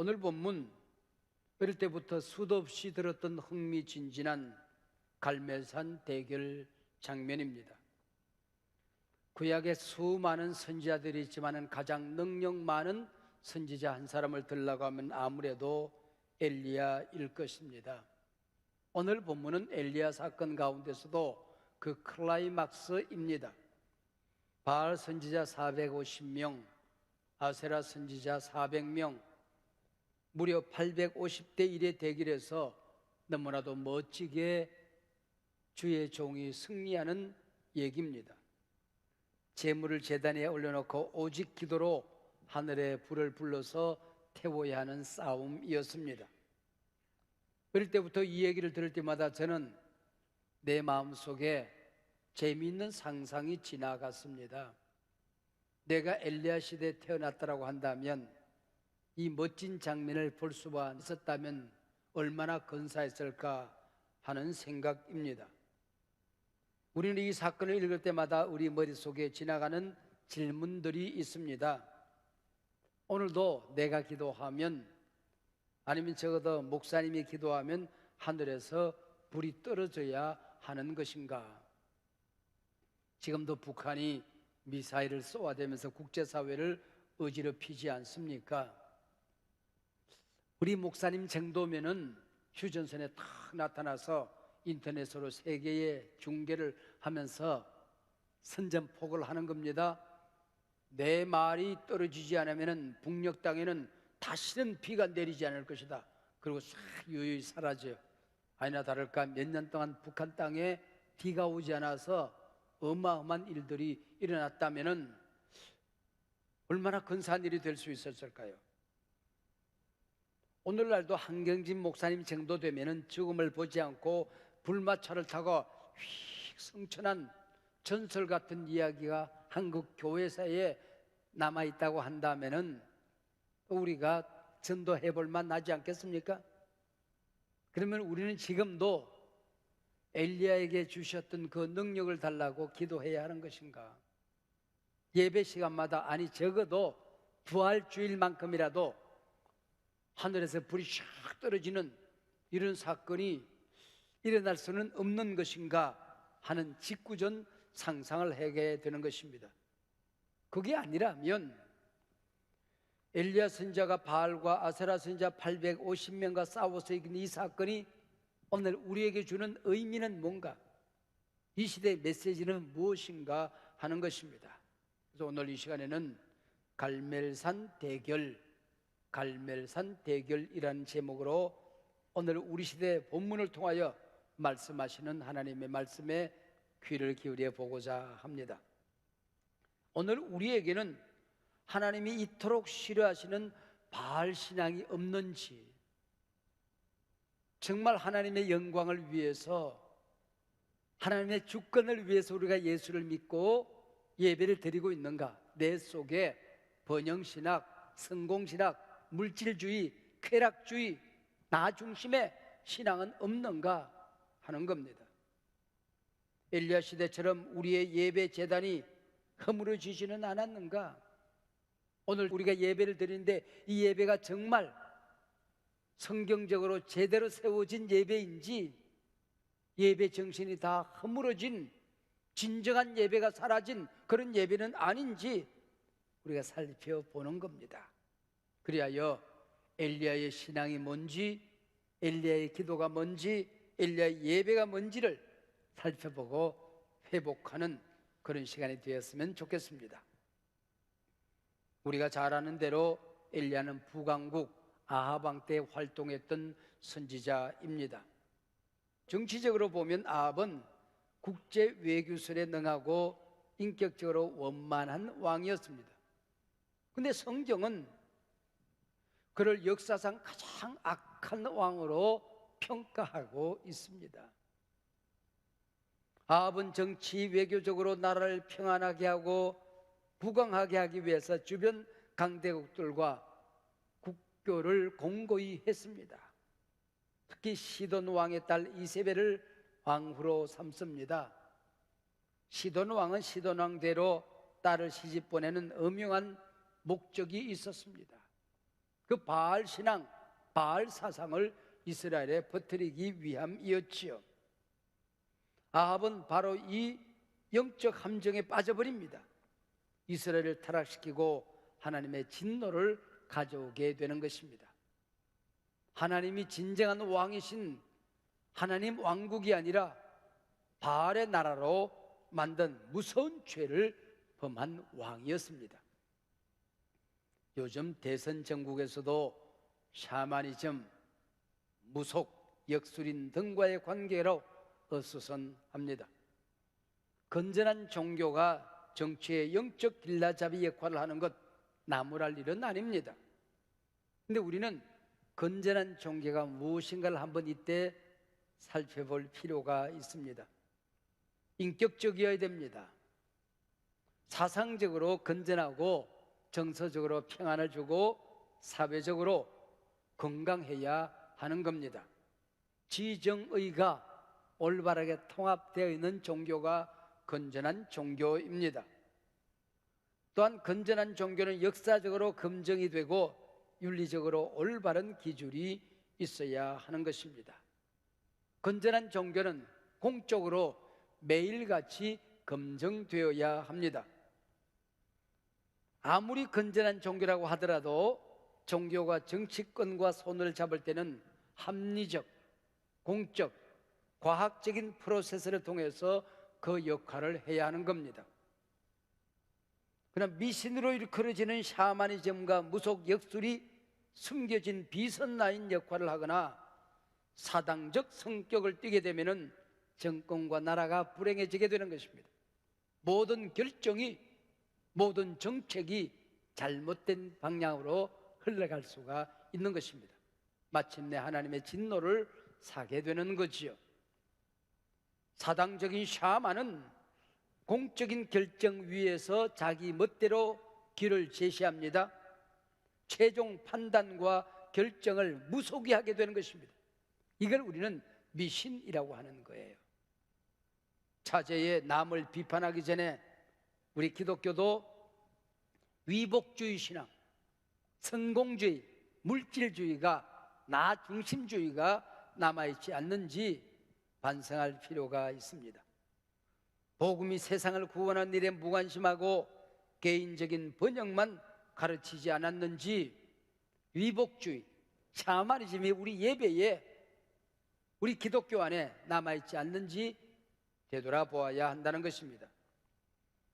오늘 본문 어릴 때부터 수도 없이 들었던 흥미진진한 갈멜산 대결 장면입니다. 구약에 수많은 선지자들이 있지만 가장 능력 많은 선지자 한 사람을 들라고 하면 아무래도 엘리야일 것입니다. 오늘 본문은 엘리야 사건 가운데서도 그 클라이막스입니다. 바알 선지자 450명, 아세라 선지자 400명, 무려 850대 1의 대결에서 너무나도 멋지게 주의 종이 승리하는 얘기입니다. 제물을 제단에 올려놓고 오직 기도로 하늘의 불을 불러서 태워야 하는 싸움이었습니다. 어릴 때부터 이 얘기를 들을 때마다 저는 내 마음속에 재미있는 상상이 지나갔습니다. 내가 엘리야 시대에 태어났다고 한다면 이 멋진 장면을 볼 수가 있었다면 얼마나 근사했을까 하는 생각입니다. 우리는 이 사건을 읽을 때마다 우리 머릿속에 지나가는 질문들이 있습니다. 오늘도 내가 기도하면, 아니면 적어도 목사님이 기도하면 하늘에서 불이 떨어져야 하는 것인가? 지금도 북한이 미사일을 쏘아대면서 국제사회를 어지럽히지 않습니까? 우리 목사님 정도면은 휴전선에 탁 나타나서 인터넷으로 세계에 중계를 하면서 선전포고를 하는 겁니다. 내 말이 떨어지지 않으면 북녘 땅에는 다시는 비가 내리지 않을 것이다. 그리고 싹 유유히 사라져. 아니나 다를까 몇 년 동안 북한 땅에 비가 오지 않아서 어마어마한 일들이 일어났다면 얼마나 근사한 일이 될 수 있었을까요? 오늘날도 한경진 목사님 정도 되면은 죽음을 보지 않고 불마차를 타고 휙 승천한 전설 같은 이야기가 한국 교회사에 남아있다고 한다면은 우리가 전도해 볼 만 하지 않겠습니까? 그러면 우리는 지금도 엘리야에게 주셨던 그 능력을 달라고 기도해야 하는 것인가? 예배 시간마다, 아니 적어도 부활주일만큼이라도 하늘에서 불이 샥 떨어지는 이런 사건이 일어날 수는 없는 것인가 하는 직구전 상상을 하게 되는 것입니다. 그게 아니라면 엘리야 선지자가 바알과 아세라 선지자 850명과 싸워서 이긴 이 사건이 오늘 우리에게 주는 의미는 뭔가, 이 시대의 메시지는 무엇인가 하는 것입니다. 그래서 오늘 이 시간에는 갈멜산 대결이라는 제목으로 오늘 우리 시대 본문을 통하여 말씀하시는 하나님의 말씀에 귀를 기울여 보고자 합니다. 오늘 우리에게는 하나님이 이토록 싫어하시는 바알 신앙이 없는지, 정말 하나님의 영광을 위해서, 하나님의 주권을 위해서 우리가 예수를 믿고 예배를 드리고 있는가? 내 속에 번영신학, 성공신학, 물질주의, 쾌락주의, 나 중심의 신앙은 없는가 하는 겁니다. 엘리야 시대처럼 우리의 예배 제단이 허물어지지는 않았는가? 오늘 우리가 예배를 드리는데 이 예배가 정말 성경적으로 제대로 세워진 예배인지, 예배 정신이 다 허물어진, 진정한 예배가 사라진 그런 예배는 아닌지 우리가 살펴보는 겁니다. 그리하여 엘리야의 신앙이 뭔지, 엘리야의 기도가 뭔지, 엘리야의 예배가 뭔지를 살펴보고 회복하는 그런 시간이 되었으면 좋겠습니다. 우리가 잘 아는 대로 엘리야는 북왕국 아합 왕 때 활동했던 선지자입니다. 정치적으로 보면 아합은 국제 외교설에 능하고 인격적으로 원만한 왕이었습니다. 그런데 성경은 그를 역사상 가장 악한 왕으로 평가하고 있습니다. 아합은 정치 외교적으로 나라를 평안하게 하고 부강하게 하기 위해서 주변 강대국들과 국교를 공고히 했습니다. 특히 시돈 왕의 딸 이세벨을 왕후로 삼습니다. 시돈 왕은 시돈 왕대로 딸을 시집 보내는 엄명한 목적이 있었습니다. 그 바알 신앙, 바알 사상을 이스라엘에 퍼뜨리기 위함이었지요. 아합은 바로 이 영적 함정에 빠져버립니다. 이스라엘을 타락시키고 하나님의 진노를 가져오게 되는 것입니다. 하나님이 진정한 왕이신 하나님 왕국이 아니라 바알의 나라로 만든 무서운 죄를 범한 왕이었습니다. 요즘 대선 전국에서도 샤머니즘, 무속, 역술인 등과의 관계로 어수선합니다. 건전한 종교가 정치의 영적 길라잡이 역할을 하는 것 나무랄 일은 아닙니다. 그런데 우리는 건전한 종교가 무엇인가를 한번 이때 살펴볼 필요가 있습니다. 인격적이어야 됩니다. 사상적으로 건전하고 정서적으로 평안을 주고 사회적으로 건강해야 하는 겁니다. 지정의가 올바르게 통합되어 있는 종교가 건전한 종교입니다. 또한 건전한 종교는 역사적으로 검증이 되고 윤리적으로 올바른 기준이 있어야 하는 것입니다. 건전한 종교는 공적으로 매일같이 검증되어야 합니다. 아무리 건전한 종교라고 하더라도 종교가 정치권과 손을 잡을 때는 합리적, 공적, 과학적인 프로세스를 통해서 그 역할을 해야 하는 겁니다. 그러나 미신으로 일컬어지는 샤머니즘과 무속 역술이 숨겨진 비선라인 역할을 하거나 사당적 성격을 띠게 되면 정권과 나라가 불행해지게 되는 것입니다. 모든 결정이, 모든 정책이 잘못된 방향으로 흘러갈 수가 있는 것입니다. 마침내 하나님의 진노를 사게 되는 거지요. 사당적인 샤만은 공적인 결정 위에서 자기 멋대로 길을 제시합니다. 최종 판단과 결정을 무속이 하게 되는 것입니다. 이걸 우리는 미신이라고 하는 거예요. 차제에 남을 비판하기 전에 우리 기독교도 위복주의 신앙, 성공주의, 물질주의가, 나 중심주의가 남아있지 않는지 반성할 필요가 있습니다. 복음이 세상을 구원하는 일에 무관심하고 개인적인 번영만 가르치지 않았는지 위복주의, 샤머니즘이 우리 예배에, 우리 기독교 안에 남아있지 않는지 되돌아보아야 한다는 것입니다.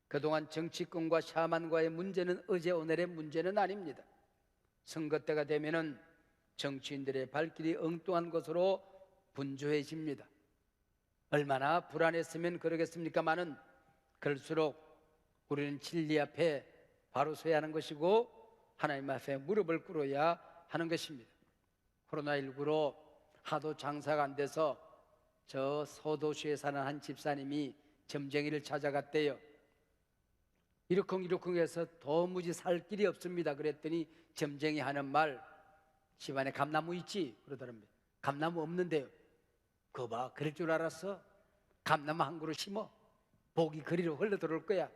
그동안 정치권과 샤만과의 문제는 어제 오늘의 문제는 아닙니다. 선거 때가 되면은 정치인들의 발길이 엉뚱한 것으로 분주해집니다. 얼마나 불안했으면 그러겠습니까마는 그럴수록 우리는 진리 앞에 바로 서야 하는 것이고 하나님 앞에 무릎을 꿇어야 하는 것입니다. 코로나19로 하도 장사가 안 돼서 저 소도시에 사는 한 집사님이 점쟁이를 찾아갔대요. 이러쿵이러쿵 해서 도무지 살 길이 없습니다. 그랬더니 점쟁이 하는 말, 집안에 감나무 있지? 그러더랍니다. 감나무 없는데요. 그거 봐, 그럴 줄 알았어? 감나무 한 그루 심어. 복이 그리로 흘러 들어올 거야.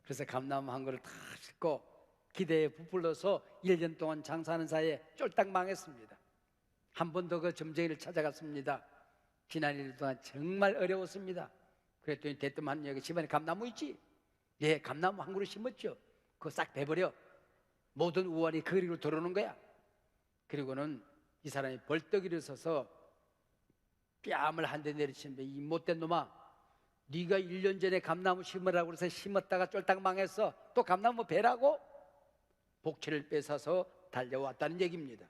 그래서 감나무 한 그루 다 싣고 기대에 부풀러서 1년 동안 장사하는 사이에 쫄딱 망했습니다. 한 번 더 그 점쟁이를 찾아갔습니다. 지난 1년 동안 정말 어려웠습니다. 그랬더니 대뜸한 여기 집안에 감나무 있지? 예, 감나무 한 그루 심었죠. 그거 싹 베버려. 모든 우환이 그리로 들어오는 거야. 그리고는 이 사람이 벌떡 일어서서 뺨을 한 대 내리치는데, 이 못된 놈아, 네가 1년 전에 감나무 심으라고 해서 심었다가 쫄딱 망했어. 또 감나무 베라고? 복채를 뺏어서 달려왔다는 얘기입니다.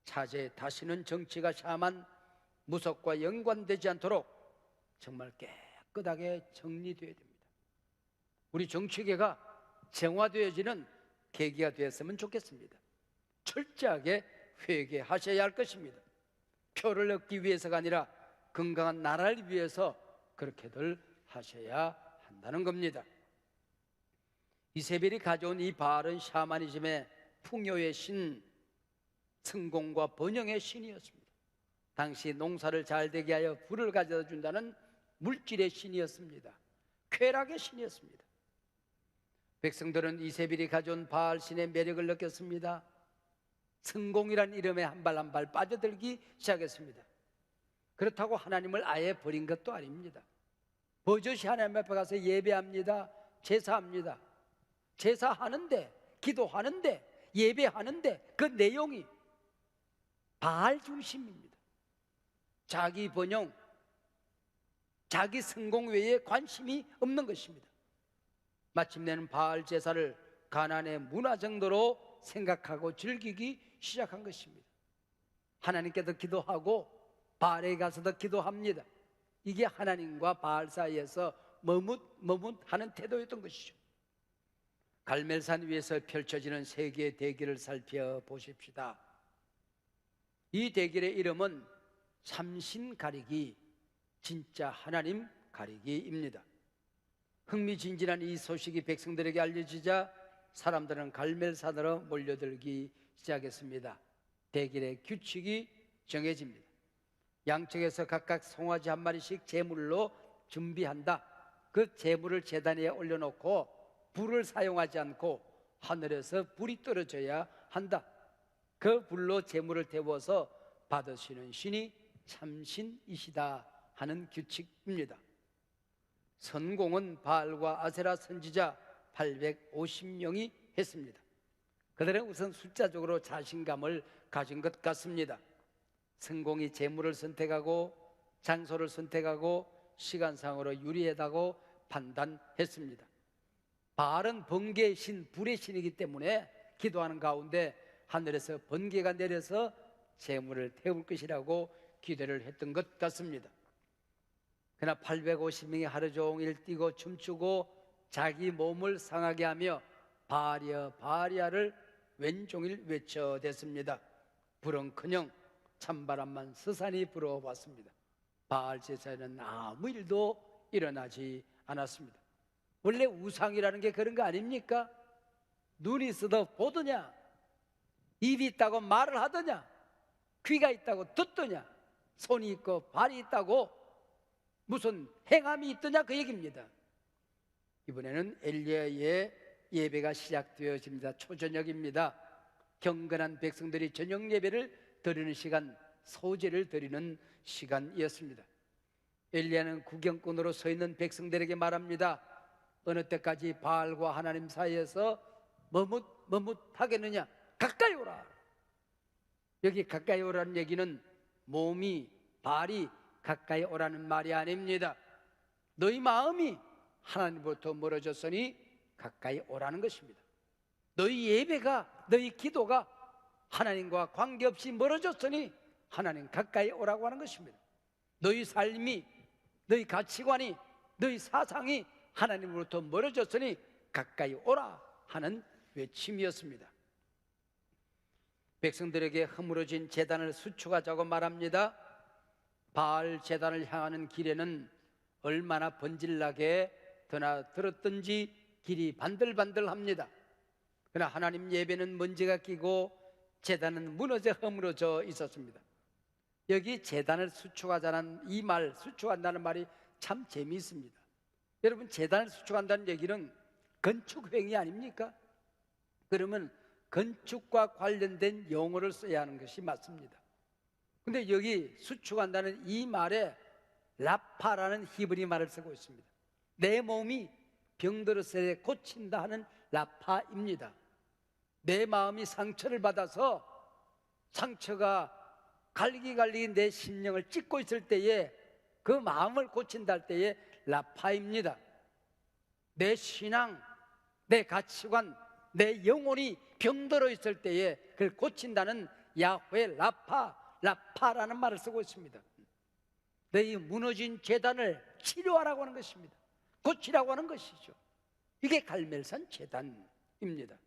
차제 다시는 정치가 샤만 무속과 연관되지 않도록 정말 깨끗하게 정리되어야 됩니다. 우리 정치계가 정화되어지는 계기가 되었으면 좋겠습니다. 철저하게 회개하셔야 할 것입니다. 표를 얻기 위해서가 아니라 건강한 나라를 위해서 그렇게들 하셔야 한다는 겁니다. 이세벨이 가져온 이 바알은 샤머니즘의 풍요의 신, 성공과 번영의 신이었습니다. 당시 농사를 잘 되게 하여 부를 가져다 준다는 물질의 신이었습니다. 쾌락의 신이었습니다. 백성들은 이세벨이 가져온 바알 신의 매력을 느꼈습니다. 성공이란 이름에 한 발 한 발 빠져들기 시작했습니다. 그렇다고 하나님을 아예 버린 것도 아닙니다. 버젓이 하나님 앞에 가서 예배합니다. 제사합니다. 제사하는데, 기도하는데, 예배하는데 그 내용이 바알 중심입니다. 자기 번영, 자기 성공 외에 관심이 없는 것입니다. 마침내는 바알 제사를 가나안의 문화 정도로 생각하고 즐기기 시작한 것입니다. 하나님께도 기도하고 바알에 가서도 기도합니다. 이게 하나님과 바알 사이에서 머뭇하는 태도였던 것이죠. 갈멜산 위에서 펼쳐지는 세 개의 대기를 살펴보십시다. 이 대길의 이름은 삼신 가리기, 진짜 하나님 가리기입니다. 흥미진진한 이 소식이 백성들에게 알려지자 사람들은 갈멜산으로 몰려들기 시작했습니다. 대길의 규칙이 정해집니다. 양쪽에서 각각 송아지 한 마리씩 제물로 준비한다. 그 제물을 제단 위에 올려놓고 불을 사용하지 않고 하늘에서 불이 떨어져야 한다. 그 불로 제물을 태워서 받으시는 신이 참신이시다 하는 규칙입니다. 선공은 바알과 아세라 선지자 850명이 했습니다. 그들은 우선 숫자적으로 자신감을 가진 것 같습니다. 성공이 제물을 선택하고 장소를 선택하고 시간상으로 유리하다고 판단했습니다. 바알은 번개의 신, 불의 신이기 때문에 기도하는 가운데 하늘에서 번개가 내려서 제물을 태울 것이라고 기대를 했던 것 같습니다. 그러나 850명이 하루 종일 뛰고 춤추고 자기 몸을 상하게 하며 바알이여 바알이야를 왼종일 외쳐댔습니다. 불은커녕 찬바람만 스산이 불어왔습니다. 바알 제사에는 아무 일도 일어나지 않았습니다. 원래 우상이라는 게 그런 거 아닙니까? 눈이 있어도 보더냐, 입이 있다고 말을 하더냐, 귀가 있다고 듣더냐, 손이 있고 발이 있다고 무슨 행함이 있더냐, 그 얘기입니다. 이번에는 엘리야의 예배가 시작되어집니다. 초저녁입니다. 경건한 백성들이 저녁 예배를 드리는 시간, 소제를 드리는 시간이었습니다. 엘리야는 구경꾼으로 서 있는 백성들에게 말합니다. 어느 때까지 바알과 하나님 사이에서 머뭇하겠느냐? 가까이 오라. 여기 가까이 오라는 얘기는 몸이, 발이 가까이 오라는 말이 아닙니다. 너희 마음이 하나님부터 멀어졌으니 가까이 오라는 것입니다. 너희 예배가, 너희 기도가 하나님과 관계없이 멀어졌으니 하나님 가까이 오라고 하는 것입니다. 너희 삶이, 너희 가치관이, 너희 사상이 하나님으로부터 멀어졌으니 가까이 오라 하는 외침이었습니다. 백성들에게 허물어진 제단을 수축하자고 말합니다. 바알 제단을 향하는 길에는 얼마나 번질나게 드나들었던지 길이 반들반들합니다. 그러나 하나님 예배는 먼지가 끼고 제단은 무너져 허물어져 있었습니다. 여기 제단을 수축하자는 이 말, 수축한다는 말이 참 재미있습니다. 여러분, 제단을 수축한다는 얘기는 건축행위 아닙니까? 그러면 건축과 관련된 용어를 써야 하는 것이 맞습니다. 근데 여기 수축한다는 이 말에 라파라는 히브리 말을 쓰고 있습니다. 내 몸이 병들었을 때 고친다 하는 라파입니다. 내 마음이 상처를 받아서 상처가 갈기갈기 내 심령을 찢고 있을 때에 그 마음을 고친다 할 때에 라파입니다. 내 신앙, 내 가치관, 내 영혼이 병들어 있을 때에 그걸 고친다는 야훼 라파라는 말을 쓰고 있습니다. 너희 무너진 제단을 치료하라고 하는 것입니다. 고치라고 하는 것이죠. 이게 갈멜산 제단입니다.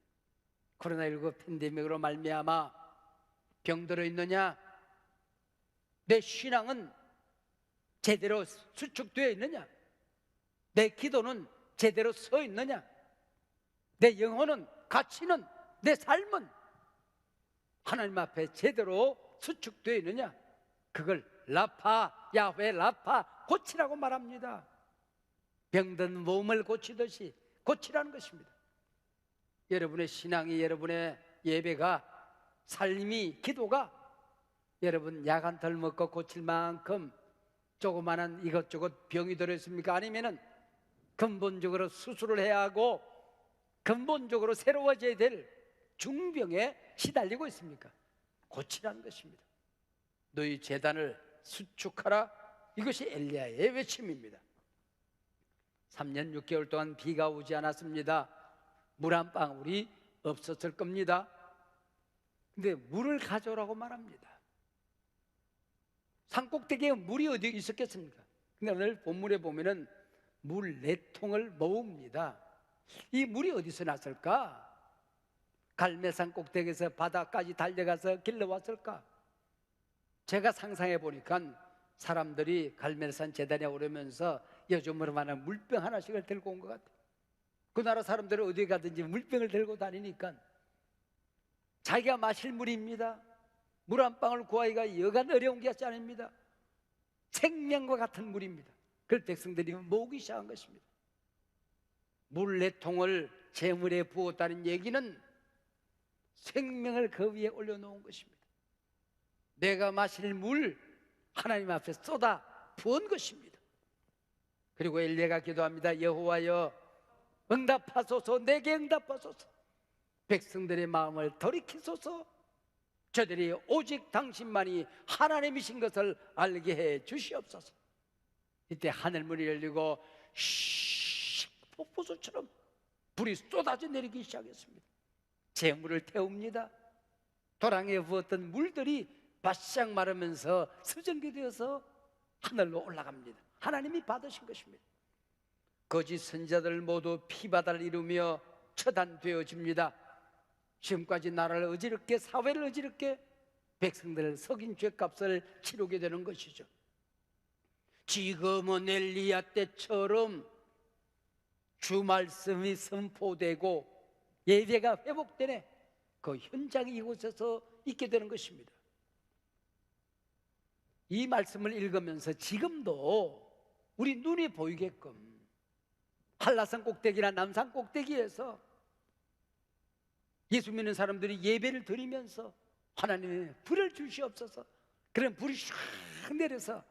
코로나19 팬데믹으로 말미암아 병들어 있느냐? 내 신앙은 제대로 수축되어 있느냐? 내 기도는 제대로 서 있느냐? 내 영혼은, 가치는, 내 삶은 하나님 앞에 제대로 수축되어 있느냐? 그걸 라파, 야훼 라파, 고치라고 말합니다. 병든 몸을 고치듯이 고치라는 것입니다. 여러분의 신앙이, 여러분의 예배가 삶이, 기도가 여러분 약 한 털 먹고 고칠 만큼 조그마한 이것저것 병이 들어있습니까? 아니면은 근본적으로 수술을 해야 하고 근본적으로 새로워져야 될 중병에 시달리고 있습니까? 고치라는 것입니다. 너희 재단을 수축하라. 이것이 엘리야의 외침입니다. 3년 6개월 동안 비가 오지 않았습니다. 물 한 방울이 없었을 겁니다. 근데 물을 가져오라고 말합니다. 산꼭대기에 물이 어디 있었겠습니까? 근데 오늘 본문에 보면은 물 4통을 모읍니다. 이 물이 어디서 났을까? 갈멜산 꼭대기에서 바다까지 달려가서 길러왔을까? 제가 상상해 보니까 사람들이 갈멜산 재단에 오르면서 요즘으로만한 물병 하나씩을 들고 온 것 같아요. 그 나라 사람들은 어디 가든지 물병을 들고 다니니까 자기가 마실 물입니다. 물 한 방울 구하기가 여간 어려운 게 아닙니다. 생명과 같은 물입니다. 그걸 백성들이 모으기 시작한 것입니다. 물 4통을 재물에 부었다는 얘기는 생명을 그 위에 올려놓은 것입니다. 내가 마실 물 하나님 앞에 쏟아 부은 것입니다. 그리고 엘리야가 기도합니다. 여호와여 응답하소서, 내게 응답하소서. 백성들의 마음을 돌이키소서. 저들이 오직 당신만이 하나님이신 것을 알게 해 주시옵소서. 이때 하늘문이 열리고 폭포수처럼 불이 쏟아져 내리기 시작했습니다. 재물을 태웁니다. 도랑에 부었던 물들이 바싹 마르면서 수증기 되어서 하늘로 올라갑니다. 하나님이 받으신 것입니다. 거짓 선자들 모두 피바다를 이루며 처단되어집니다. 지금까지 나라를 어지럽게, 사회를 어지럽게 백성들을 속인 죄값을 치르게 되는 것이죠. 지금은 엘리야 때처럼 주 말씀이 선포되고 예배가 회복되네, 그 현장이 이곳에서 있게 되는 것입니다. 이 말씀을 읽으면서 지금도 우리 눈에 보이게끔 한라산 꼭대기나 남산 꼭대기에서 예수 믿는 사람들이 예배를 드리면서 하나님의 불을 주시옵소서. 그런 불이 샥 내려서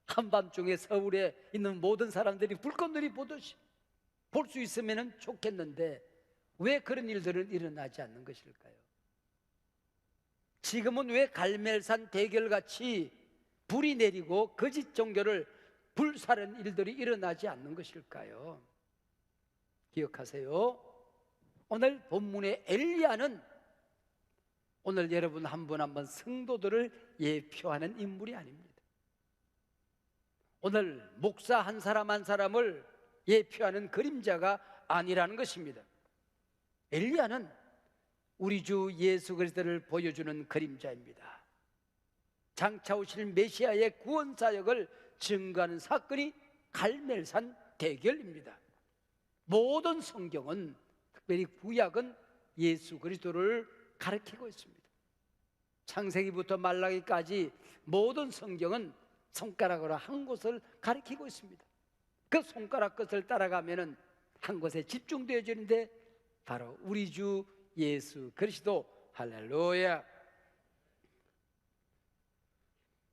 한밤중에 서울에 있는 모든 사람들이 불꽃놀이 보듯이 볼 수 있으면 좋겠는데 왜 그런 일들은 일어나지 않는 것일까요? 지금은 왜 갈멜산 대결같이 불이 내리고 거짓 종교를 불사르는 일들이 일어나지 않는 것일까요? 기억하세요. 오늘 본문의 엘리야는 오늘 여러분 한 분 한 분 성도들을 예표하는 인물이 아닙니다. 오늘 목사 한 사람 한 사람을 예표하는 그림자가 아니라는 것입니다. 엘리야는 우리 주 예수 그리스도를 보여주는 그림자입니다. 장차 오실 메시아의 구원 사역을 증거하는 사건이 갈멜산 대결입니다. 모든 성경은, 특별히 구약은 예수 그리스도를 가리키고 있습니다. 창세기부터 말라기까지 모든 성경은 손가락으로 한 곳을 가리키고 있습니다. 그 손가락 끝을 따라가면은 한 곳에 집중되어지는데 바로 우리 주 예수 그리스도. 할렐루야.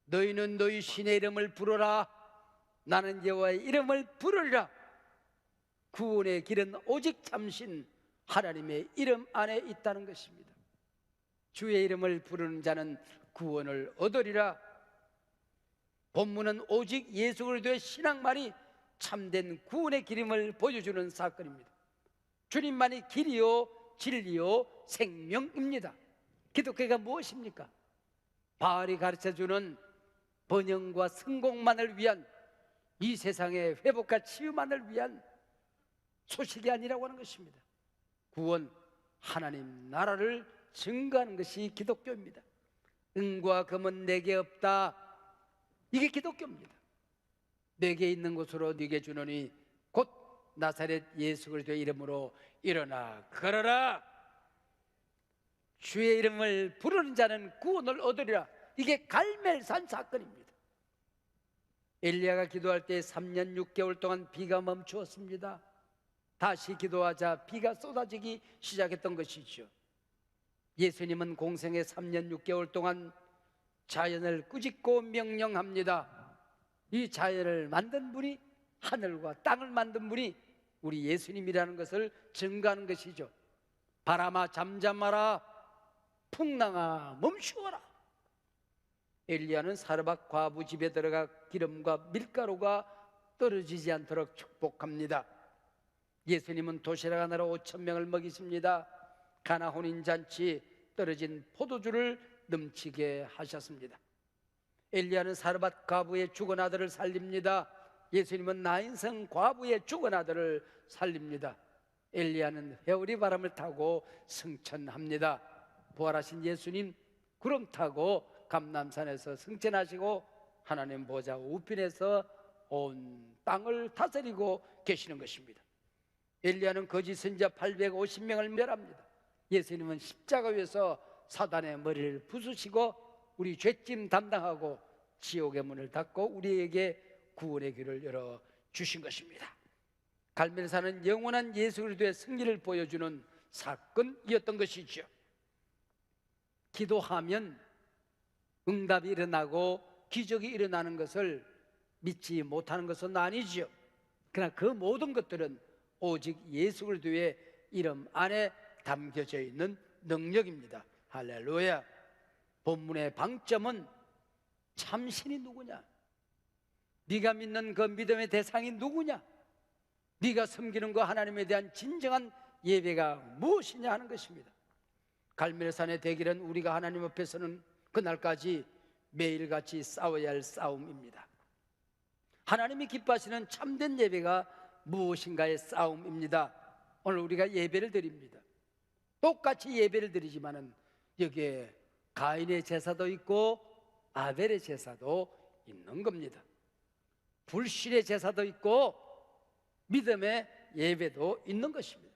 너희는 너희 신의 이름을 부르라. 나는 여호와의 이름을 부르리라. 구원의 길은 오직 참신 하나님의 이름 안에 있다는 것입니다. 주의 이름을 부르는 자는 구원을 얻으리라. 본문은 오직 예수 그리스도의 신앙만이 참된 구원의 길임을 보여주는 사건입니다. 주님만이 길이요 진리요 생명입니다. 기독교가 무엇입니까? 바알이 가르쳐주는 번영과 성공만을 위한, 이 세상의 회복과 치유만을 위한 소식이 아니라고 하는 것입니다. 구원, 하나님 나라를 증거하는 것이 기독교입니다. 은과 금은 내게 없다, 이게 기독교입니다. 내게 있는 곳으로 네게 주노니 곧 나사렛 예수 그리스도의 이름으로 일어나 걸어라. 주의 이름을 부르는 자는 구원을 얻으리라. 이게 갈멜산 사건입니다. 엘리야가 기도할 때 3년 6개월 동안 비가 멈추었습니다. 다시 기도하자 비가 쏟아지기 시작했던 것이죠. 예수님은 공생애 3년 6개월 동안 자연을 꾸짖고 명령합니다. 이 자연을 만든 분이, 하늘과 땅을 만든 분이 우리 예수님이라는 것을 증거하는 것이죠. 바람아 잠잠하라, 풍랑아 멈추어라. 엘리야는 사르밧 과부 집에 들어가 기름과 밀가루가 떨어지지 않도록 축복합니다. 예수님은 도시락 하나로 5,000명을 먹이십니다. 가나 혼인잔치 떨어진 포도주를 넘치게 하셨습니다. 엘리야는 사르밧 과부의 죽은 아들을 살립니다. 예수님은 나인성 과부의 죽은 아들을 살립니다. 엘리야는 회오리 바람을 타고 승천합니다. 부활하신 예수님 구름 타고 감람산에서 승천하시고 하나님 보좌 우편에서 온 땅을 다스리고 계시는 것입니다. 엘리야는 거짓 선지자 850명을 멸합니다. 예수님은 십자가 위에서 사단의 머리를 부수시고 우리 죄짐 담당하고 지옥의 문을 닫고 우리에게 구원의 길을 열어 주신 것입니다. 갈멜산은 영원한 예수 그리스도의 승리를 보여주는 사건이었던 것이죠. 기도하면 응답이 일어나고 기적이 일어나는 것을 믿지 못하는 것은 아니죠. 그러나 그 모든 것들은 오직 예수 그리스도의 이름 안에 담겨져 있는 능력입니다. 할렐루야. 본문의 방점은 참신이 누구냐? 네가 믿는 그 믿음의 대상이 누구냐? 네가 섬기는 그 하나님에 대한 진정한 예배가 무엇이냐 하는 것입니다. 갈멜산의 대결은 우리가 하나님 앞에서는 그날까지 매일같이 싸워야 할 싸움입니다. 하나님이 기뻐하시는 참된 예배가 무엇인가의 싸움입니다. 오늘 우리가 예배를 드립니다. 똑같이 예배를 드리지만은 여기에 가인의 제사도 있고 아벨의 제사도 있는 겁니다. 불신의 제사도 있고 믿음의 예배도 있는 것입니다.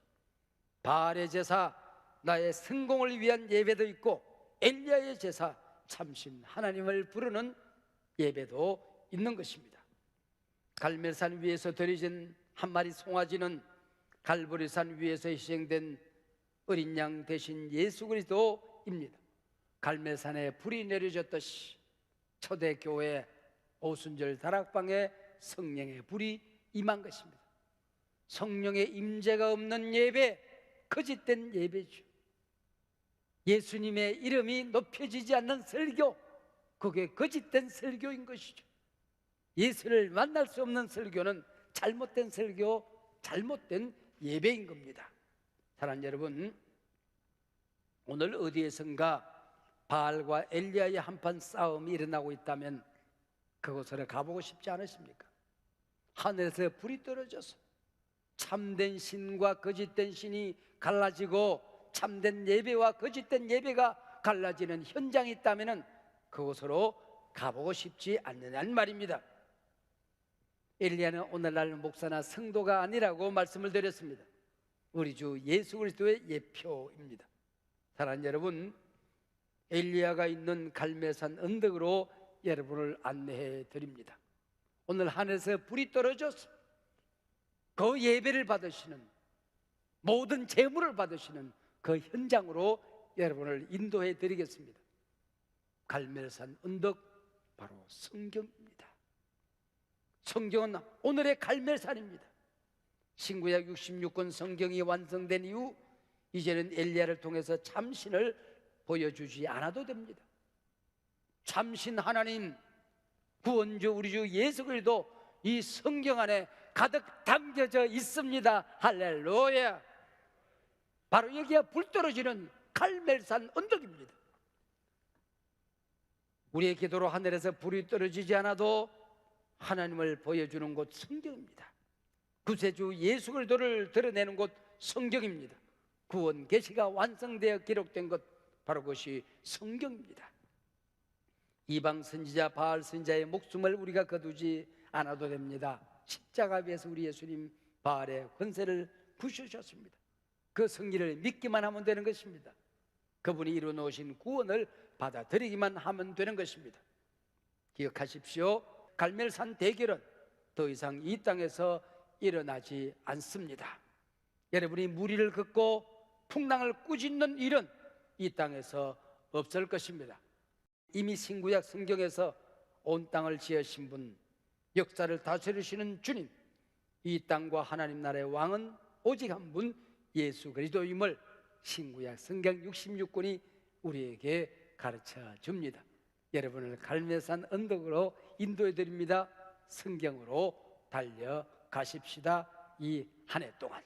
바알의 제사, 나의 성공을 위한 예배도 있고 엘리야의 제사, 참신 하나님을 부르는 예배도 있는 것입니다. 갈멜산 위에서 드려진 한 마리 송아지는 갈보리산 위에서 희생된 어린 양 대신 예수 그리스도입니다. 갈멜산에 불이 내려졌듯이 초대교회 오순절 다락방에 성령의 불이 임한 것입니다. 성령의 임재가 없는 예배, 거짓된 예배죠. 예수님의 이름이 높여지지 않는 설교, 그게 거짓된 설교인 것이죠. 예수를 만날 수 없는 설교는 잘못된 설교, 잘못된 예배인 겁니다. 사랑하는 여러분, 오늘 어디에선가 바알과 엘리야의 한판 싸움이 일어나고 있다면 그곳으로 가보고 싶지 않으십니까? 하늘에서 불이 떨어져서 참된 신과 거짓된 신이 갈라지고 참된 예배와 거짓된 예배가 갈라지는 현장이 있다면 그곳으로 가보고 싶지 않느냐는 말입니다. 엘리야는 오늘날 목사나 성도가 아니라고 말씀을 드렸습니다. 우리 주 예수 그리스도의 예표입니다. 사랑하는 여러분, 엘리야가 있는 갈멜산 언덕으로 여러분을 안내해 드립니다. 오늘 하늘에서 불이 떨어져서 그 예배를 받으시는, 모든 재물을 받으시는 그 현장으로 여러분을 인도해 드리겠습니다. 갈멜산 언덕, 바로 성경입니다. 성경은 오늘의 갈멜산입니다. 신구약 66권 성경이 완성된 이후 이제는 엘리야를 통해서 참신을 보여주지 않아도 됩니다. 참신 하나님, 구원주 우리 주 예수 그리스도 이 성경 안에 가득 담겨져 있습니다. 할렐루야. 바로 여기가 불 떨어지는 갈멜산 언덕입니다. 우리의 기도로 하늘에서 불이 떨어지지 않아도 하나님을 보여주는 곳 성경입니다. 구세주 예수 그리스도를 드러내는 곳 성경입니다. 구원 계시가 완성되어 기록된 것, 바로 그것이 성경입니다. 이방 선지자 바알 선지자의 목숨을 우리가 거두지 않아도 됩니다. 십자가 위에서 우리 예수님 바알의 권세를 부수셨습니다. 그 승리를 믿기만 하면 되는 것입니다. 그분이 이루어 놓으신 구원을 받아들이기만 하면 되는 것입니다. 기억하십시오. 갈멜산 대결은 더 이상 이 땅에서 일어나지 않습니다. 여러분이 무리를 긋고 풍랑을 꾸짖는 일은 이 땅에서 없을 것입니다. 이미 신구약 성경에서 온 땅을 지으신 분, 역사를 다스리시는 주님, 이 땅과 하나님 나라의 왕은 오직 한 분 예수 그리스도임을 신구약 성경 66권이 우리에게 가르쳐 줍니다. 여러분을 갈매산 언덕으로 인도해 드립니다. 성경으로 달려가십시다. 이 한 해 동안